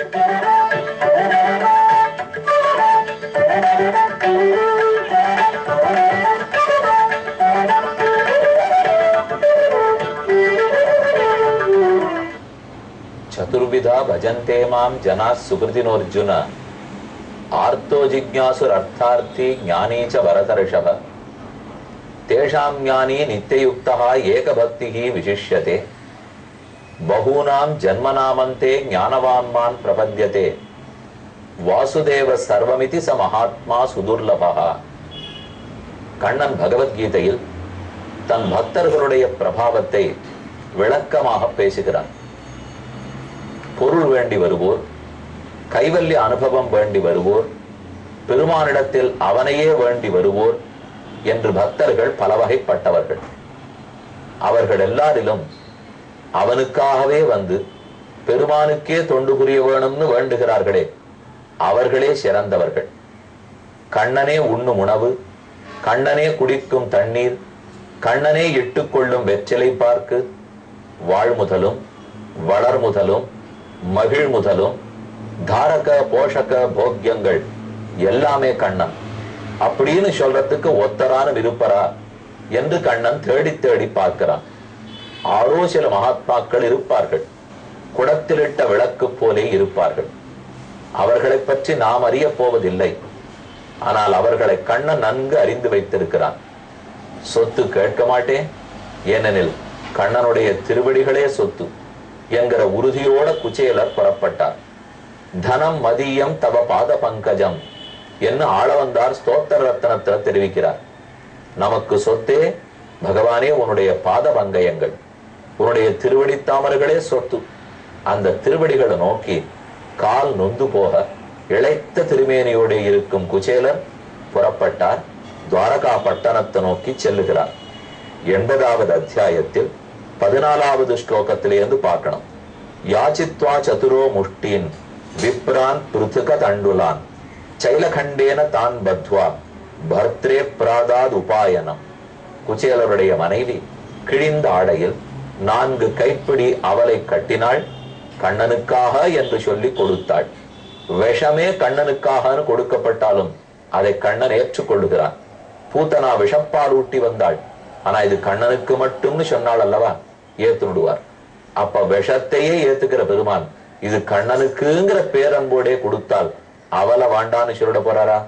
चतुर्विधा भजन्ते मां जनाः सुकृतिनोऽर्जुन आर्तो जिज्ञासुरर्थार्थी ज्ञानी च भरतर्षभ तेषां ज्ञानी नित्ययुक्तः एकभक्तिः विशिष्यते बहूनां जन्मनामन्ते ज्ञानवान् मां प्रपद्यते वासुदेव सर्वमिति स महात्मा सुदुर्लभः. கண்ணன் பகவத்கீதையில் தன் பக்தர்களுடைய பிரபாவத்தை விளக்கமாக பேசுகிறார். பொருள் வேண்டி வருவோர், கைவல்ய அனுபவம் வேண்டி வருவோர், பெருமானிடத்தில் அவனையே வேண்டி வருவோர் என்று பக்தர்கள் பல வகைப்பட்டவர்கள். அவர்கள் எல்லாரிலும் அவனுக்காகவே வந்து பெருமானுக்கே தொண்டு புரிய வேணும்னு வேண்டுகிறார்களே, அவர்களே சிறந்தவர்கள். கண்ணனே உண்ணும் உணவு, கண்ணனே குடிக்கும் தண்ணீர், கண்ணனே இட்டுக்கொள்ளும் வெற்றிலை பார்க்கு, வாழ்முதலும் வளர்முதலும் மகிழ் முதலும் தாரக போஷக போக்கியங்கள் எல்லாமே கண்ணன் அப்படின்னு சொல்றதுக்கு ஒத்தரான விருப்பரா என்று கண்ணன் தேடி தேடி பார்க்கிறான். ஆரோ சில மகாத்மாக்கள் இருப்பார்கள், குடத்திலிட்ட விளக்கு போலே இருப்பார்கள். அவர்களை பற்றி நாம் அறிய போவதில்லை. ஆனால் அவர்களை கண்ணன் நன்கு அறிந்து வைத்திருக்கிறான். சொத்து கேட்க மாட்டேன், ஏனெனில் கண்ணனுடைய திருவடிகளே சொத்து என்கிற உறுதியோட குச்சேலர் புறப்பட்டார். தனம் மதியம் தவ பாத பங்கஜம் என்று ஆளவந்தார் ஸ்தோத்திர ரத்னத்தை தெரிவிக்கிறார். நமக்கு சொத்தே பகவானே உன்னுடைய பாத பங்கயங்கள், உன்னுடைய திருவடி தாமர்களே சொத்து. அந்த திருவடிகளை நோக்கி கால் நொந்து போக இழைத்த திருமேனியோட இருக்கும் குச்சேலர் புறப்பட்டார். துவாரகா பட்டணத்தை நோக்கி செல்லுகிறார். 80வது அத்தியாயத்தில் 14வது ஸ்லோகத்திலிருந்து பார்க்கணும். யாச்சித்வா சதுரோ முஷ்டீன் விப்ரான் பிருத்துக தண்டுலான் சைலகண்டேன தான் பத்வா பர்த்ரே பிராதாத் உபாயனம். குச்சேலருடைய மனைவி கிழிந்த ஆடையில் 4 கைப்பிடி அவலை கட்டினாள். கண்ணனுக்காக என்று சொல்லி கொடுத்தாள். விஷமே கண்ணனுக்காக கொடுக்கப்பட்டாலும் அதை கண்ணன் ஏற்றுக்கொள்ளுகிறான். பூத்தனா விஷப்பால் ஊட்டி வந்தாள். ஆனா இது கண்ணனுக்கு மட்டும்னு சொன்னாள் அல்லவா, ஏத்துடுவார். அப்ப விஷத்தையே ஏத்துக்கிற பெருமான் இது கண்ணனுக்குங்கிற பேரன்போடே கொடுத்தால் அவல வாண்டான்னு சொல்லிட போறாரா?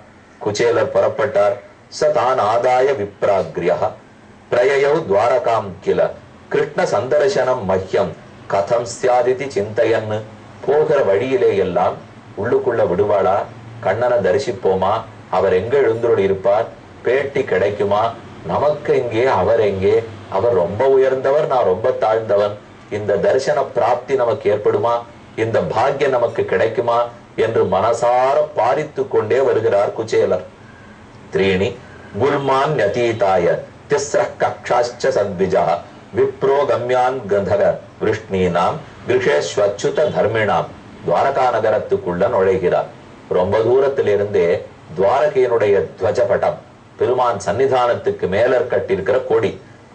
குச்சேலர் புறப்பட்டார். ச தான் ஆதாய விப்ராக்ரியா பிரயயௌ துவாரகாம் கில கிருஷ்ண சந்தர்சனம் மஹ்யம் கதம் சியாதிதி சிந்தையன்னு. போகிற வழியிலே எல்லாம் உள்ளுக்குள்ள விடுவாளா, கண்ணனை தரிசிப்போமா, அவர் எங்க எழுந்தோடு இருப்பார், பேட்டி கிடைக்குமா, நமக்கு எங்கே அவர் எங்கே, அவர் ரொம்ப உயர்ந்தவர் நான் ரொம்ப தாழ்ந்தவன், இந்த தரிசன பிராப்தி நமக்கு ஏற்படுமா, இந்த பாக்கியம் நமக்கு கிடைக்குமா என்று மனசார பாரித்து கொண்டே வருகிறார் குச்சேலர். த்ரீணி குல்மான் யதீதாய திஸ்ர கக்ஷாச்ச சத்விஜா விப்ரோ கம்யான் கந்தக விருஷ்ணீனாம் கிருஷேஸ்வச்சுத தர்மிணாம். துவாரகா நகரத்துக்குள்ள நுழைகிறார். ரொம்ப தூரத்திலிருந்தே துவாரகையினுடைய துவஜபட்டம், பெருமான் சன்னிதானத்துக்கு மேலர் கட்டிருக்கிற கொடி,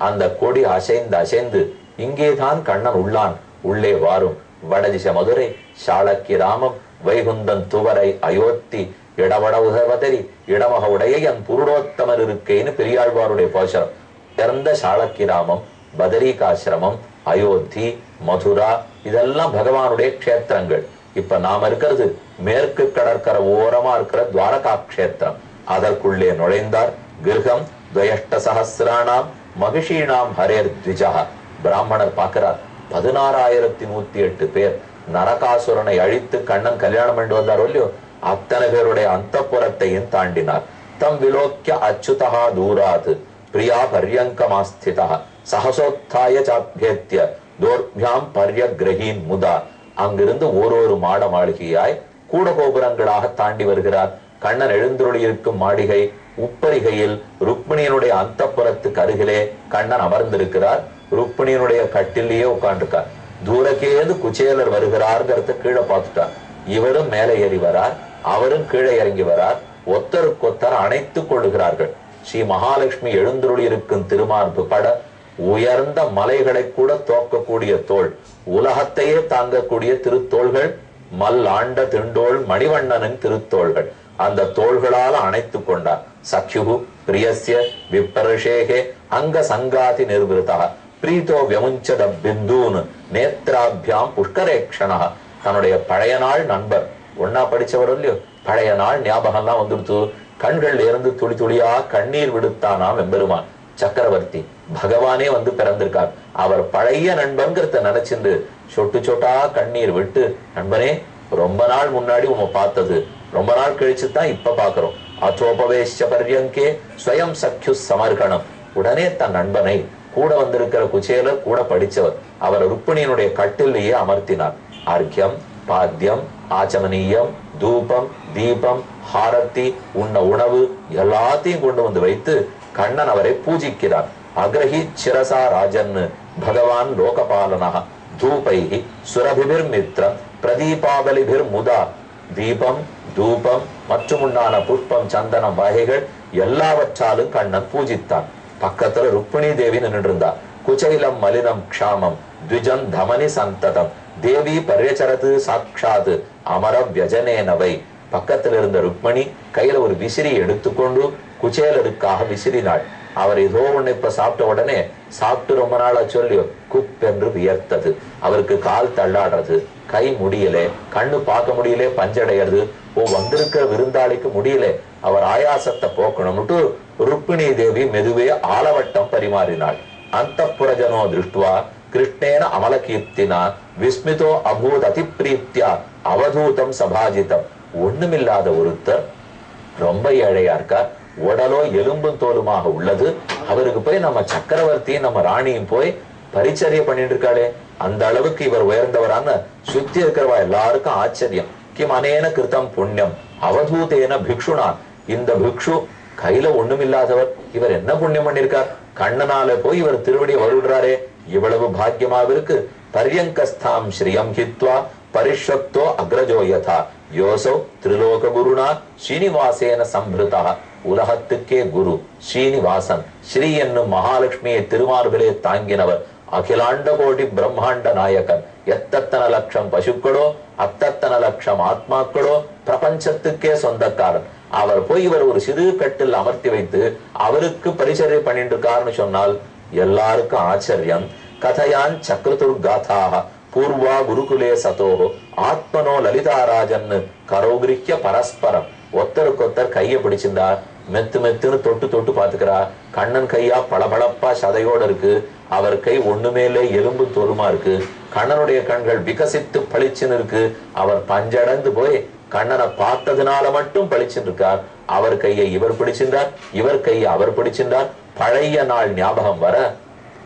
அந்த கொடி அசைந்து அசைந்து இங்கேதான் கண்ணன் உள்ளான், உள்ளே வாரும், வடதிச மதுரை சாளக்கி ராமம் வைகுந்தன் துவரை அயோத்தி இடவட உதவதரி இடமக உடைய என் புருடோத்தமர் இருக்கைன்னு பெரியாழ்வாருடைய போஷரம். பிறந்த சாளக்கி ராமம், பதரிகாசிரமம், அயோத்தி, மதுரா இதெல்லாம் பகவானுடைய க்ஷேத்திரங்கள். இப்ப நாம இருக்கிறது மேற்கு கடற்கரை ஓரமா இருக்கிற துவாரகா க்ஷேத்திரம். அதற்குள்ளே நுழைந்தார். கிருகம் துவயஷ்ட சஹசிராணாம் மகிஷீணாம் ஹரேர் த்விஜா. பிராமணர் பார்க்கிறார். 16,108 பேர் நரகாசுரனை அழித்து கண்ணன் கல்யாணம் பண்ணி வந்தாரோ இல்லையோ, அத்தனை பேருடைய அந்தப்புறத்தையும் தாண்டினார். தம் விலோக்கிய அச்சுதா தூராத் பிரியா பர்யங்கமாஸ்திதா சஹசோத்தாய சாப்யேத்ய தோர்பியாம் பர்யக்ரஹீன் முதா. அங்கிருந்து ஒரு மாட மாளிகையாய் கூட கோபுரங்களாக தாண்டி வருகிறார். கண்ணன் எழுந்தருளி இருக்கும் மாளிகை உப்பரிகையில் ருக்மிணியனுடைய அந்தப்புறத்துக்கு அருகிலே கண்ணன் அமர்ந்திருக்கிறார். ருக்மிணியனுடைய கட்டிலேயே உட்கார்ந்துருக்கார். தூரக்கேந்து குச்சேலர் வருகிறார்ங்கிறத கீழே பார்த்துட்டார். இவரும் மேலே ஏறி வரார், அவரும் கீழே இறங்கி வரார். ஒத்தருக்கொத்தர் அணைத்துக் கொள்ளுகிறார்கள். ஸ்ரீ மகாலட்சுமி எழுந்தருளி இருக்கும் திருமார்பு பட உயர்ந்த மலைகளை கூட தோக்கக்கூடிய தோள், உலகத்தையே தாங்கக்கூடிய திருத்தோள்கள் மல்லாண்ட திண்டோள் மணிவண்ணனின் திருத்தோள்கள். அந்த தோள்களால் அணைத்து கொண்டார். சக்யு பிரியஸ்ய விப்பரிஷேகே அங்க சங்காதி நிர்விருதா பிரீதோ வியமுஞ்சத பிந்தூன் நேத்ராபியாம் புஷ்கரேக்ஷணா. தன்னுடைய பழைய நாள் நண்பர், ஒன்னா படிச்சவர் இல்லையோ, பழைய நாள் ஞாபகம்லாம் வந்துடுத்து. கண்கள் இருந்து துளி துளியா கண்ணீர் விடுத்தானாம் எம்பெருமான். சக்கரவர்த்தி பகவானே வந்து பிறந்திருக்கார். அவர் பழைய நண்பன்கிறத நினைச்சிருந்து சொட்டு சொட்டா கண்ணீர் விட்டு, நண்பனே ரொம்ப நாள் முன்னாடி உங்க பார்த்தது, ரொம்ப நாள் கழிச்சுதான் இப்ப பாக்குறோம். அத்தோபவேஷ பர்யங்கே ஸ்வயம் சக்யு சமர்கணம். உடனே தன் நண்பனை, கூட வந்திருக்கிற குச்சேலர், கூட படிச்சவர், அவர் ருக்மிணியினுடைய கட்டிலேயே அமர்த்தினார். ஆர்க்கியம் பாத்தியம் ஆச்சமனீயம் தூபம் தீபம் ஹாரத்தி உண்ண உணவு எல்லாத்தையும் கொண்டு வந்து வைத்து கண்ணன் அவரை பூஜிக்கிறார். அக்ரஹி சிரசா ராஜன் பகவான் லோகபாலனா தூபைஹி சுரபிபிர் மித்ரம் பிரதீபாவலிபிர் முதா. தீபம் தூபம் மற்றும் உண்டான புஷ்பம் சந்தனம் வகைகள் எல்லாவற்றாலும் கண்ணன் பூஜித்தான். பக்கத்துல ருக்மிணி தேவி நின்று இருந்தா. குச்சைலம் மலினம் க்ஷாமம் த்விஜம் தமனி சந்ததம் தேவி பர்யச்சரது சாட்சாத் அமர வியஜனேனவை. பக்கத்தில் இருந்த ருக்மணி கையில ஒரு விசிறி எடுத்துக்கொண்டு குச்சேலருக்காக விசிறினாள். அவர் ஏதோ ஒண்ணு இப்ப சாப்பிட்ட உடனே, சாப்பிட்டு ரொம்ப நாளா சொல்லி குப்பென்று வியர்த்தது. அவருக்கு கால் தள்ளாடுறது, கை முடியல, கண்ணு பார்க்க முடியல, பஞ்சடைகிறது. வந்திருக்கிற விருந்தாளிக்கு முடியல. அவர் ஆயாசத்தை போக்கணும்னுட்டு ருக்மிணி தேவி மெதுவே ஆலவட்டம் பரிமாறினாள். அந்த புரஜனோ திருஷ்டுவா கிருஷ்ணேன அமலகீர்த்தினா விஸ்மிதோ அபூத் அதிப்ரீத்யா அவதூதம் சபாஜிதம். ஒண்ணுமில்லாத ஒருத்தர், ரொம்ப ஏழையா இருக்கார், உடலோ எலும்பும் தோலுமாக உள்ளது. அவருக்கு போய் நம்ம சக்கரவர்த்தியும் நம்ம ராணியும் போய் பரிச்சரிய பண்ணிட்டு இருக்காளே, அந்த அளவுக்கு இவர் உயர்ந்தவரான சுத்தி இருக்கிறவா எல்லாருக்கும் ஆச்சரியம். கிம் அனேன கிருத்தம் புண்ணியம் அவதூதேன பிக்ஷுனா. இந்த பிக்ஷு கையில ஒண்ணுமில்லாதவர், இவர் என்ன புண்ணியம் பண்ணிருக்கார், கண்ணனால போய் இவர் திருவடியை வருடுறாரே, இவ்வளவு பாக்கியமாவிருக்கு. பரியங்கஸ்தாம் ஸ்ரீயம் ஹித்வா பரிஷக்தோ அக்ரஜோ யதா யோசோ திரிலோக குருனா ஸ்ரீனிவாசேன சம்பிருதா. உலகத்துக்கே குரு ஸ்ரீனிவாசன், ஸ்ரீ என்னும் மகாலட்சுமியை திருமார்பிலே தாங்கினவர், அகிலாண்ட கோடி பிரம்மாண்ட நாயகன். எத்தனை லட்சம் பசுக்களோ அத்தனை லட்சம் ஆத்மாக்களோ பிரபஞ்சத்துக்கே சொந்தக்காரன். அவர் போய் இவர் ஒரு சிறு கட்டில் அமர்த்தி வைத்து அவருக்கு பரிசரை பண்ணிட்டு இருக்காருன்னு சொன்னால் எல்லாருக்கும் ஆச்சரியம். கதையான் சக்ரதுர் காதாக பூர்வா குருகுலே சதோ ஆத்மனோ லலிதாராஜன் கரோகிரிய பரஸ்பரம். ஒத்தருக்கொத்தர் கையை பிடிச்சிருந்தா, மெத்து மெத்துன்னு தொட்டு தொட்டு பாத்துக்கிறா. கண்ணன் கையா பளபளப்பா சதையோட இருக்கு, அவர் கை ஒண்ணுமேலே எலும்பு தோலுமா இருக்கு. கண்ணனுடைய கண்கள் விகசித்து பளிச்சுன்னு இருக்கு. அவர் பஞ்சடைந்து போய் கண்ணனை பார்த்ததுனால மட்டும் பளிச்சுன்னு இருக்கார். அவர் கையை இவர் பிடிச்சிருந்தார், இவர் கையை அவர் பிடிச்சிருந்தார். பழைய நாள் ஞாபகம் வர,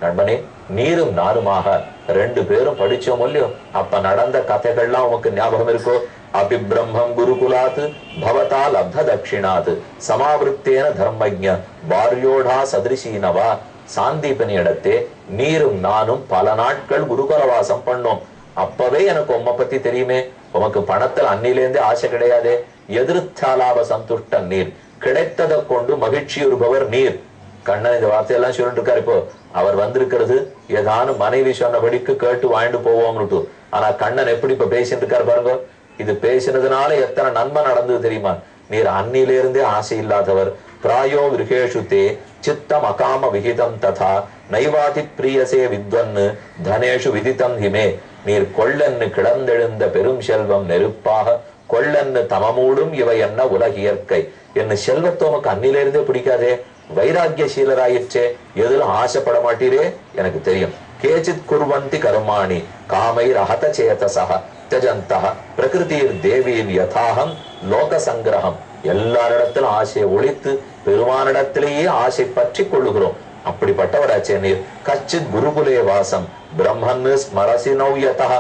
நண்பனே நீரும் நானுமாக ரெண்டு பேரும் படிச்சோம் இல்லையோ, அப்ப நடந்த கதைகள்லாம் உனக்கு ஞாபகம் இருக்கோ? அபிபிரம்மம் குருகுலாத் பவதா லப்த தட்சிணாத் சமாவிருத்தேன தர்மஜ்ஞ பாரியோடா சதிருஷீனவா. சாந்தீபனி இடத்தே நீரும் நானும் பல நாட்கள் குருகுலவாசம் பண்ணோம். அப்பவே எனக்கு உம்மை பத்தி தெரியுமே. உமக்கு பணத்தில் அன்னிலேந்தே ஆசை கிடையாதே. எதிர்த்தாலாப சந்துஷ்ட நீர், கிடைத்ததை கொண்டு மகிழ்ச்சியுறுபவர் நீர். கண்ணன் இந்த வார்த்தையெல்லாம் சொல்லிட்டு இருக்காரு. இப்போ அவர் வந்திருக்கிறது ஏதானும் மனைவி சொன்னபடிக்கு கேட்டு வாழ்ந்து போவோம்னுட்டு. ஆனா கண்ணன் எப்படி இப்ப பேசிட்டு இருக்காரு பாருங்க. இது பேசினதுனால எத்தனை நன்மை நடந்தது தெரியுமா? நீர் அன்னிலிருந்தே ஆசை இல்லாதவர். பிராயோ விருகேஷுத்தே சித்தம் அகாம விகிதம் ததா நைவாதி பிரியசே வித்வன்னு தனேஷு விதித்தம் ஹிமே. நீர் கொள்ளன்னு கிடந்தெழுந்த பெரும் செல்வம் நெருப்பாக கொள்ளன்னு தமமூடும் இவை என்ன உலகியற்கை. என்ன செல்வத்தோமக்கு அன்னிலிருந்தே பிடிக்காதே, வைராக்கியசீலராயிற்றே, எதிலும் ஆசைப்பட மாட்டீரே. எனக்கு தெரியும். கேச்சித் குர்வந்தி கர்மாணி காமை ரஹத சேதசா தியஜந்தா பிரகிருதிர் தேவீர் யதாகம் லோக சங்கிரகம். எல்லாரிடத்திலும் ஆசையை ஒழித்து பெருமானிடத்திலேயே ஆசை பற்றி கொள்ளுகிறோம். அப்படிப்பட்டவராச்சே நீர். கச்சித் குருகுலே வாசம் பிரம்மன்னு ஸ்மரசி நௌயதா.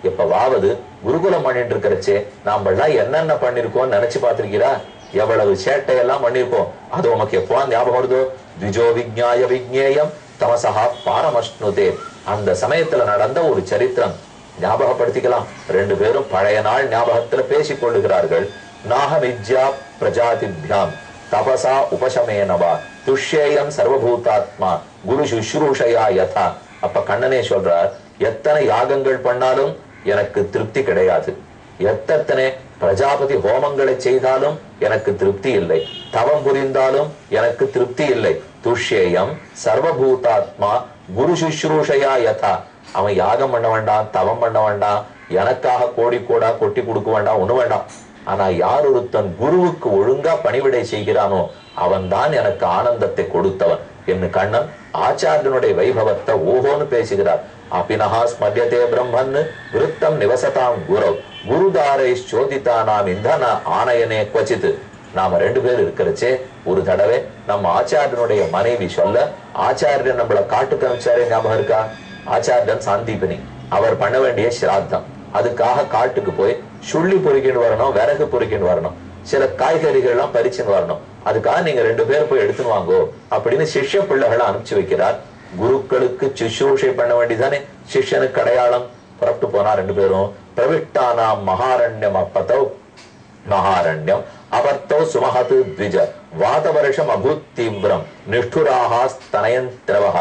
எப்பவாவது குருகுலம் பண்ணிட்டு இருக்கிறச்சே நாமெல்லாம் என்னென்ன பண்ணிருக்கோம் நினைச்சு பாத்திருக்கிறா? எவ்வளவு சேட்டையெல்லாம் பண்ணிருப்போம். அது உமக்கு எப்போ ஞாபகம் வருதோ? திஜோ விஜ்ஞாய விஜ்ஞேயம் தமசஹா பாரமஷ்ணுதே. அந்த சமயத்துல நடந்த ஒரு சரித்திரம் ஞாபகப்படுத்திக்கலாம். ரெண்டு பேரும் பழைய நாள் ஞாபகத்துல பேசிக் கொள்ளுகிறார்கள். நாக வித்யா பிரஜாதிபியாம் தபசா உபசமேனவா துஷ்யேயம் சர்வபூதாத்மா குரு சுஷ்ரூஷயா யதா. அப்ப கண்ணனே சொல்றார், எத்தனை யாகங்கள் பண்ணாலும் எனக்கு திருப்தி கிடையாது. எத்தனை பிரஜாபதி ஹோமங்களை செய்தாலும் எனக்கு திருப்தி இல்லை, தவம் புரிந்தாலும் எனக்கு திருப்தி இல்லை. துஷ்யேயம் சர்வபூதாத்மா குரு சுஷ்ரூஷையா யதா. அவன் யாகம் பண்ண வேண்டாம், தவம் பண்ண வேண்டாம், எனக்காக கோடி கோடா கொட்டி கொடுக்க வேண்டாம், ஒண்ணு வேண்டாம். ஆனா யார் ஒருத்தன் குருவுக்கு ஒழுங்கா பணிவிடை செய்கிறானோ அவன் தான் எனக்கு ஆனந்தத்தை கொடுத்தவன் என்று கண்ணன் ஆச்சாரியனுடைய வைபவத்தை ஓஹோன்னு பேசுகிறார். அபினஹா ஸ்மர்யதே பிரம்மன் விருத்தம் நிவசதாம் குரவ் குருதாரை சோதித்தானாம் இந்தன ஆனயனே குவச்சித்து. நாம ரெண்டு பேர் இருக்கிறச்சே ஒரு தடவை நம்ம ஆச்சாரியனுடைய மனைவி சொல்ல, ஆச்சாரியன் நம்மள காட்டுக்கு அனுப்பிச்சாரே ஞாபகம் இருக்கா? ஆச்சாரியன் சாந்தீபனி, அவர் பண்ண வேண்டிய சிராத்தம். அதுக்காக காட்டுக்கு போய் சுள்ளி பொறுக்கின்னு வரணும், விறகு பொறுக்கின்னு வரணும், சில காய்கறிகள் எல்லாம் பறிச்சுன்னு வரணும். அதுக்காக நீங்க ரெண்டு பேர் போய் எடுத்துன்னு வாங்கோ அப்படின்னு சிஷ்ய பிள்ளைகளை அனுப்பிச்சு வைக்கிறார். குருக்களுக்கு சுஷ்ரூஷை பண்ண வேண்டிதானே சிஷ்யனுக்கு அடையாளம். புறப்பட்டு போனா ரெண்டு பேரும். பிரவிஷ்டானாம் மகாரண்யம் அப்பதோ மகாரண்யம் அபர்த்தோ சுமஹது த்விஜ வாத வருஷம் அபூத் தீவிரம் நிஷ்டுராஹா ஸ்தனயந்திரவஹ.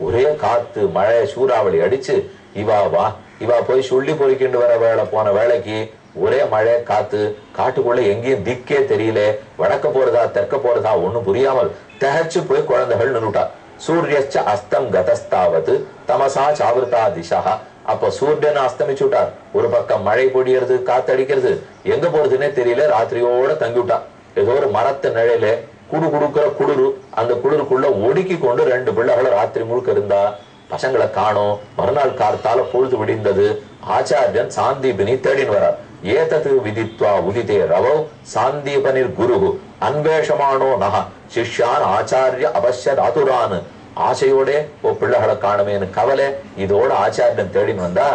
ஒரே காத்து மழை சூறாவளி அடிச்சு இவா போய் சுள்ளி பொறுக்கிண்டு வர வேலை போன வேலைக்கு ஒரே மழை காத்து, காட்டுக்குள்ள எங்கேயும் திக்கே தெரியல, வடக்க போறதா தெற்க போறதா ஒண்ணும் புரியாமல் தகச்சு போய் குழந்தைகள் நின்னுட்டா. சூரியச்ச அஸ்தம் கதஸ்தாவது தமசா சாவிரதா திசா. அப்ப சூரியன் அஸ்தமிச்சுட்டார். ஒரு பக்கம் மழை பொடியறது, காத்தடிக்கிறது, எங்க போறதுன்னே தெரியல. ராத்திரியோட தங்கிவிட்டா. ஏதோ ஒரு மரத்து நிழல குடுக்கிற குளிரு, அந்த குளிருக்குள்ள ஒடுக்கி கொண்டு ரெண்டு பிள்ளைகளை ராத்திரி முழுக்க இருந்தா. பசங்களை காணோம். மறுநாள் கார்த்தால பொழுது விடிந்தது. ஆச்சாரியன் சாந்தீபனி தேடின்னு வரார். ஏதது விதித்வா உதிதே ரவௌ சாந்தீபனிர் குரு அன்வேஷமானோ நக சிஷ்யான் ஆச்சாரிய அவசிய தாதுரான். ஆசையோட பிள்ளைகளை காணுமேனு கவலை. இதோட ஆச்சாரியன் தேடின்னு வந்தா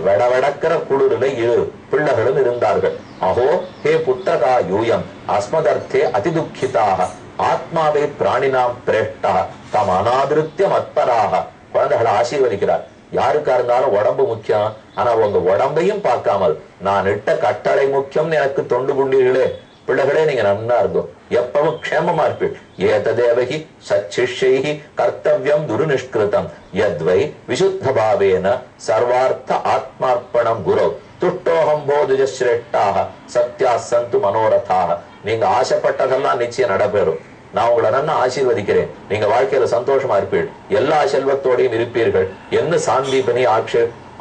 வெடவெடக்கிற குளிரில இரு பிள்ளைகளும் இருந்தார்கள். அஹோ ஹே புத்திரகா யூயம் அஸ்மதர்த்தே அதிதுக்கிதாக ஆத்மாவை பிராணினாம் பிரேஷ்டா தம் அநாதிருத்திய மத்பராக. குழந்தைகளை ஆசீர்வதிக்கிறார். யாருக்கா இருந்தாலும் உடம்பு முக்கியம், ஆனா உங்க உடம்பையும் பார்க்காமல் நான் இட்ட கட்டளை முக்கியம் எனக்கு தொண்டு கொண்டீர்களே. பிள்ளைகளே நீங்க நன்னா இருக்கும், எப்பவும் க்ஷேமமா இருப்பீள். ஏததேவகி சச்சிஷ்யைஹி கர்த்தவ்யம் துருநிஷ்கிருதம் யத்வை விசுத்த பாவேன சர்வார்த்த ஆத்மார்ப்பணம் குரு துஷ்டோகம் போதுஜ சிரேஷ்டாக சத்யா சந்து மனோரதாக. நீங்க ஆசைப்பட்டதெல்லாம் நிச்சயம் நடைபெறும். நான் உங்களை நன்னா ஆசீர்வதிக்கிறேன். நீங்க வாழ்க்கையில சந்தோஷமா இருப்பீர்கள், எல்லா செல்வத்தோடையும் இருப்பீர்கள் என்று சாந்தீபனி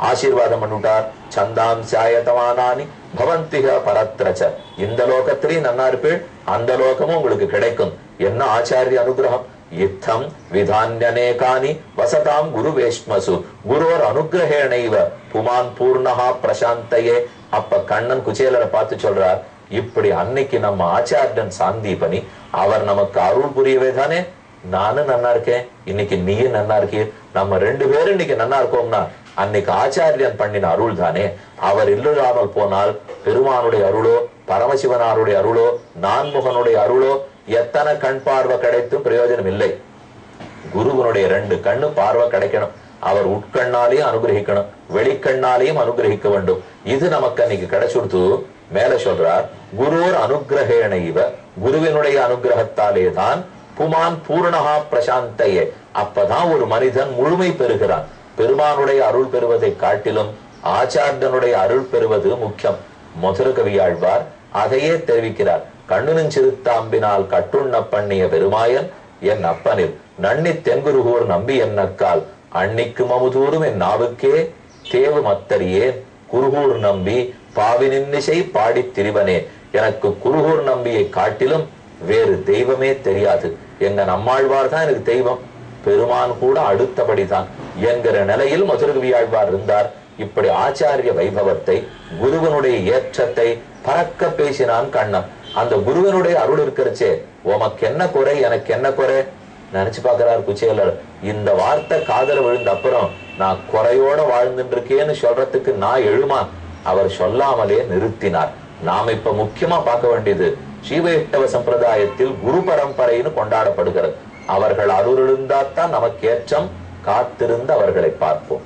ஆசீர்வாதம் பண்ணிட்டார். சந்தாம் சாயதமானானி பவந்திக பரத்ரச்ச. இந்த லோகத்திலையும் நன்னா இருப்பீள், அந்த லோகமும் உங்களுக்கு கிடைக்கும். என்ன ஆச்சாரிய அனுகிரகம். யுத்தம் விதான்யனேகானி வசதாம் குரு வேஷ்மசு குரோர் அனுகிரகேணைவ புமான் பூர்ணஹா பிரசாந்தையே. அப்ப கண்ணன் குச்சேலரை பார்த்து சொல்றார், இப்படி அன்னைக்கு நம்ம ஆச்சாரியன் சாந்தீபனி அவர் நமக்கு அருள் புரியவே தானே நானும் நன்னா இருக்கேன், இன்னைக்கு நீயும் நன்னா இருக்கீர். நம்ம ரெண்டு பேரும் இன்னைக்கு நன்னா இருக்கோம்னா அன்னைக்கு ஆச்சாரியன் பண்ணின அருள் தானே. அவர் இல்லாமல் போனால் பெருமானுடைய அருளோ பரமசிவனாருடைய அருளோ நான்முகனுடைய அருளோ எத்தனை கண் பார்வை கிடைத்தும் பிரயோஜனம் இல்லை. குருவனுடைய ரெண்டு கண்ணு பார்வை கிடைக்கணும். அவர் உட்கண்ணாலையும் அனுகிரகிக்கணும், வெளிக்கண்ணாலையும் அனுகிரகிக்க வேண்டும். இது நமக்கு அன்னைக்கு கிடைச்சுடுத்து. மேல சொல்றார், குருர் அனுகிரகேணைவ குருவினுடைய அனுகிரகத்தாலே தான் புமான் பூர்ணஹா பிரசாந்தையே. அப்பதான் ஒரு மனிதன் முழுமை பெறுகிறான். பெருமானுடைய அருள் பெறுவதை காட்டிலும் ஆச்சாரியனுடைய அருள் பெறுவது முக்கியம். மதுர கவியாழ்வார் அதையே தெரிவிக்கிறார். கண்ணுனின் சிறுத்தாம்பினால் கட்டுண்ண பண்ணிய பெருமாயன் என் அப்பனில் நன்னி தென்குருகூர் நம்பி என்னக்கால் அன்னிக்கு மமுதூரும் என் நாவுக்கே தேவு மத்தரியே குருகூர் நம்பி பாவினின்னிசை பாடி திரிவனே. எனக்கு குருகூர் நம்பியை காட்டிலும் வேறு தெய்வமே தெரியாது. எங்க நம்மாழ்வார் தான் எனக்கு தெய்வம், பெருமான் கூட அடுத்தபடிதான் என்கிற நிலையில் மதுரகவியாழ்வார் இருந்தார். இப்படி ஆச்சாரிய வைபவத்தை குருவனுடைய ஏற்றத்தை பறக்க பேசினான் கண்ணன். அந்த குருவனுடைய அருள் இருக்கிறச்சே, உமக்கு என்ன குறை எனக்கு என்ன குறை நினைச்சு பாக்குறார் குச்சேலர். இந்த வார்த்தை காதல விழுந்த அப்புறம் நான் குறையோட வாழ்ந்துட்டு இருக்கேன்னு சொல்றதுக்கு நான் எழுமா அவர் சொல்லாமலே நிறுத்தினார். நாம இப்ப முக்கியமா பார்க்க வேண்டியது ஸ்ரீவைஷ்ணவ சம்பிரதாயத்தில் குரு பரம்பரைன்னு கொண்டாடப்படுகிறது. அவர்கள் அருள் இருந்தாத்தான் நமக்கு ஏற்றம். காத்திருந்து அவர்களை பார்ப்போம்.